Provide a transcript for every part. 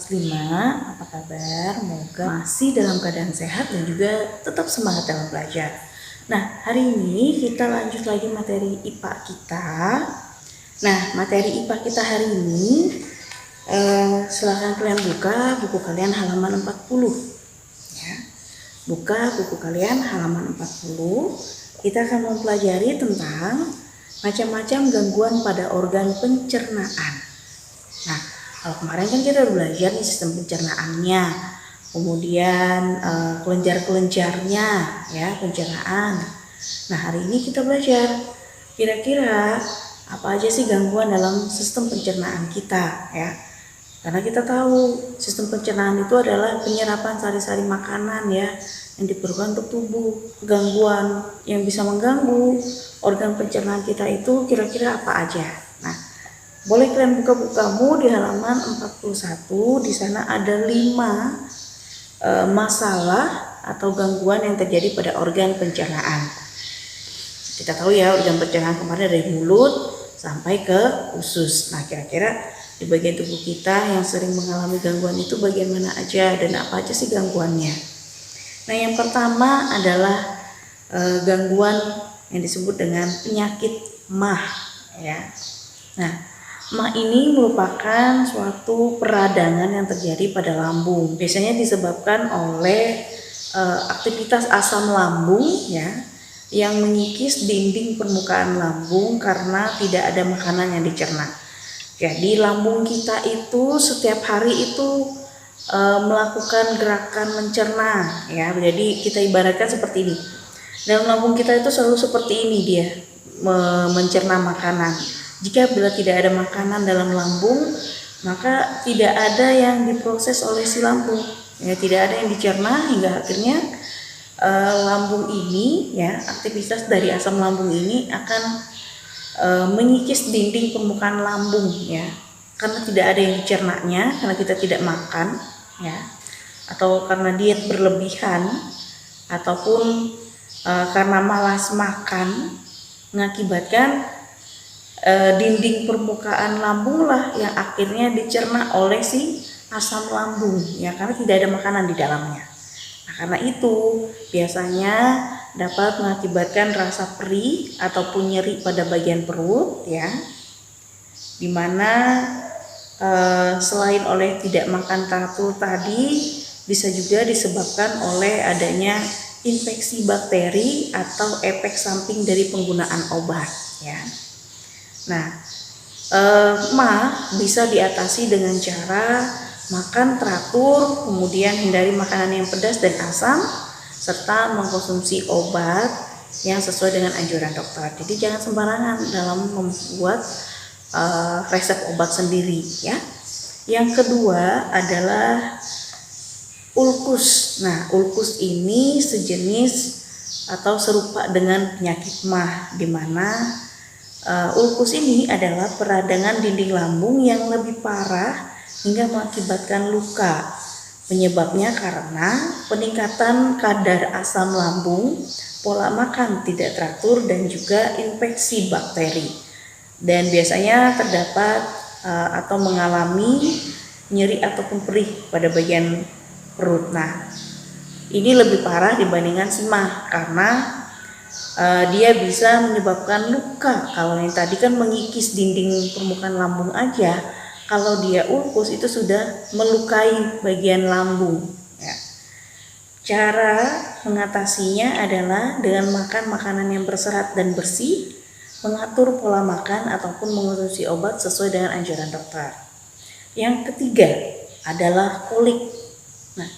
kelas 5, apa kabar? Semoga masih dalam keadaan sehat dan juga tetap semangat dalam belajar. Nah, hari ini kita lanjut lagi materi IPA kita. Nah, materi IPA kita hari ini, silakan kalian buka buku kalian halaman 40. Ya. Buka buku kalian halaman 40. Kita akan mempelajari tentang macam-macam gangguan pada organ pencernaan. Nah, kalau kemarin kan kita udah belajar nih sistem pencernaannya, kemudian kelenjar-kelenjarnya, ya pencernaan. Nah, hari ini kita belajar kira-kira apa aja sih gangguan dalam sistem pencernaan kita, ya. Karena kita tahu sistem pencernaan itu adalah penyerapan sari-sari makanan ya yang diperlukan untuk tubuh. Gangguan yang bisa mengganggu organ pencernaan kita itu kira-kira apa aja. Nah, boleh kalian buka bukamu di halaman 41. Di sana ada 5 masalah atau gangguan yang terjadi pada organ pencernaan. Kita tahu ya, organ pencernaan kemarin dari mulut sampai ke usus. Nah, kira-kira di bagian tubuh kita yang sering mengalami gangguan itu bagian mana aja dan apa aja sih gangguannya. Nah, yang pertama adalah gangguan yang disebut dengan penyakit MAH ya. Nah, MAH ini merupakan suatu peradangan yang terjadi pada lambung. Biasanya disebabkan oleh aktivitas asam lambung ya yang mengikis dinding permukaan lambung karena tidak ada makanan yang dicerna. Jadi lambung kita itu setiap hari itu melakukan gerakan mencerna ya. Jadi kita ibaratkan seperti ini. Dalam lambung kita itu selalu seperti ini dia mencerna makanan. Jika bila tidak ada makanan dalam lambung, maka tidak ada yang diproses oleh si lambung. Ya, tidak ada yang dicerna hingga akhirnya lambung ini ya, aktivitas dari asam lambung ini akan mengikis dinding permukaan lambung ya, karena tidak ada yang dicernanya, karena kita tidak makan ya, atau karena diet berlebihan ataupun karena malas makan, mengakibatkan dinding permukaan lambung lah yang akhirnya dicerna oleh si asam lambung ya, karena tidak ada makanan di dalamnya. Nah, karena itu biasanya dapat mengakibatkan rasa perih ataupun nyeri pada bagian perut ya, dimana selain oleh tidak makan teratur tadi, bisa juga disebabkan oleh adanya infeksi bakteri atau efek samping dari penggunaan obat ya. Nah, MAH bisa diatasi dengan cara makan teratur, kemudian hindari makanan yang pedas dan asam, serta mengkonsumsi obat yang sesuai dengan anjuran dokter. Jadi jangan sembarangan dalam membuat resep obat sendiri ya. Yang kedua adalah ulkus. Nah, ulkus ini sejenis atau serupa dengan penyakit MAH, di mana ulkus ini adalah peradangan dinding lambung yang lebih parah hingga mengakibatkan luka. Penyebabnya karena peningkatan kadar asam lambung, pola makan tidak teratur, dan juga infeksi bakteri. Dan biasanya terdapat atau mengalami nyeri ataupun perih pada bagian perut. Nah, ini lebih parah dibandingkan si MAH karena dia bisa menyebabkan luka. Kalau yang tadi kan mengikis dinding permukaan lambung aja, kalau dia ulkus itu sudah melukai bagian lambung ya. Cara mengatasinya adalah dengan makan makanan yang berserat dan bersih, mengatur pola makan ataupun mengonsumsi obat sesuai dengan anjuran dokter. Yang ketiga adalah kolik. Nah,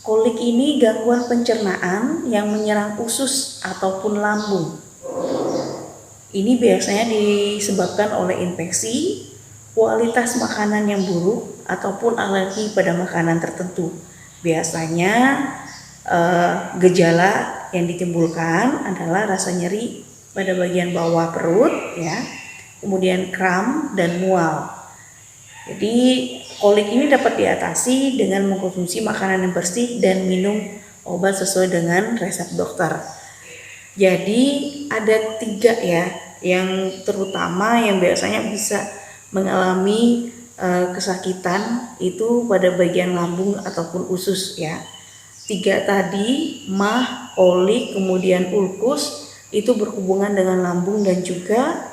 kolik ini gangguan pencernaan yang menyerang usus ataupun lambung. Ini biasanya disebabkan oleh infeksi, kualitas makanan yang buruk, ataupun alergi pada makanan tertentu. Biasanya gejala yang ditimbulkan adalah rasa nyeri pada bagian bawah perut ya, kemudian kram dan mual. Jadi kolik ini dapat diatasi dengan mengkonsumsi makanan yang bersih dan minum obat sesuai dengan resep dokter. Jadi ada 3 ya yang terutama yang biasanya bisa mengalami kesakitan itu pada bagian lambung ataupun usus ya. 3 tadi, mah, kolik, kemudian ulkus itu berhubungan dengan lambung dan juga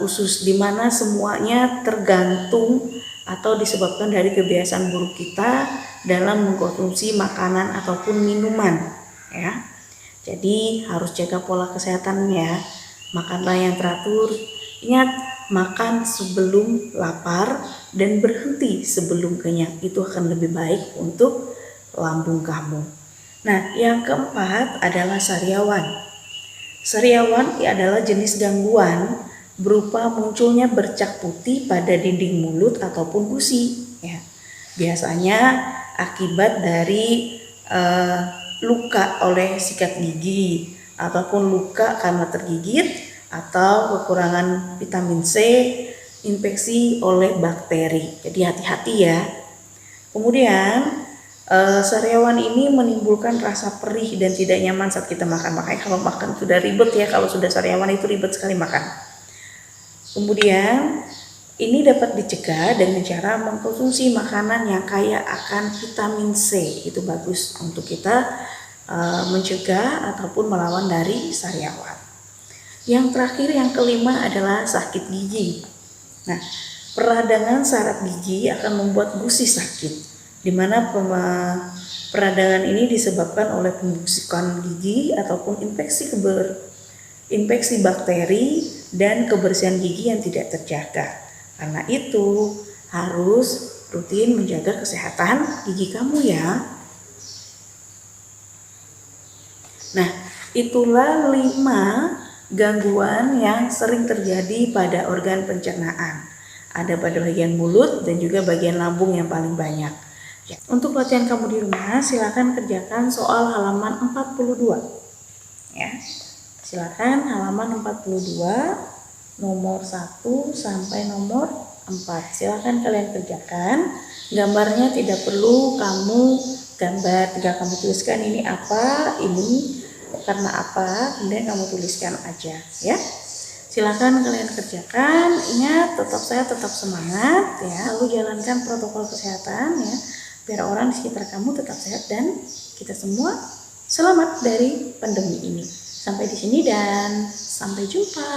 usus, dimana semuanya tergantung atau disebabkan dari kebiasaan buruk kita dalam mengkonsumsi makanan ataupun minuman ya. Jadi harus jaga pola kesehatan ya. Makanlah yang teratur. Ingat, makan sebelum lapar dan berhenti sebelum kenyang. Itu akan lebih baik untuk lambung kamu. Nah, yang keempat adalah sariawan. Sariawan adalah jenis gangguan berupa munculnya bercak putih pada dinding mulut ataupun gusi ya. Biasanya akibat dari luka oleh sikat gigi ataupun luka karena tergigit atau kekurangan vitamin C, infeksi oleh bakteri. Jadi hati-hati ya. Kemudian sariawan ini menimbulkan rasa perih dan tidak nyaman saat kita makan. Makanya kalau makan sudah ribet ya, kalau sudah sariawan itu ribet sekali makan. Kemudian ini dapat dicegah dengan cara mengkonsumsi makanan yang kaya akan vitamin C. Itu bagus untuk kita mencegah ataupun melawan dari sariawan. Yang terakhir, yang kelima adalah sakit gigi. Nah, peradangan saraf gigi akan membuat gusi sakit, di mana peradangan ini disebabkan oleh pembusukan gigi ataupun infeksi bakteri dan kebersihan gigi yang tidak terjaga. Karena itu harus rutin menjaga kesehatan gigi kamu ya. Nah, itulah 5 gangguan yang sering terjadi pada organ pencernaan. Ada pada bagian mulut dan juga bagian lambung yang paling banyak. Untuk latihan kamu di rumah, silakan kerjakan soal halaman 42. Ya. Silakan halaman 42 nomor 1 sampai nomor 4. Silakan kalian kerjakan. Gambarnya tidak perlu kamu gambar, tinggal kamu tuliskan ini apa, ini karena apa, kemudian kamu tuliskan aja ya. Silakan kalian kerjakan. Ingat, tetap semangat ya. Lalu jalankan protokol kesehatan ya, biar orang di sekitar kamu tetap sehat dan kita semua selamat dari pandemi ini. Sampai di sini dan sampai jumpa.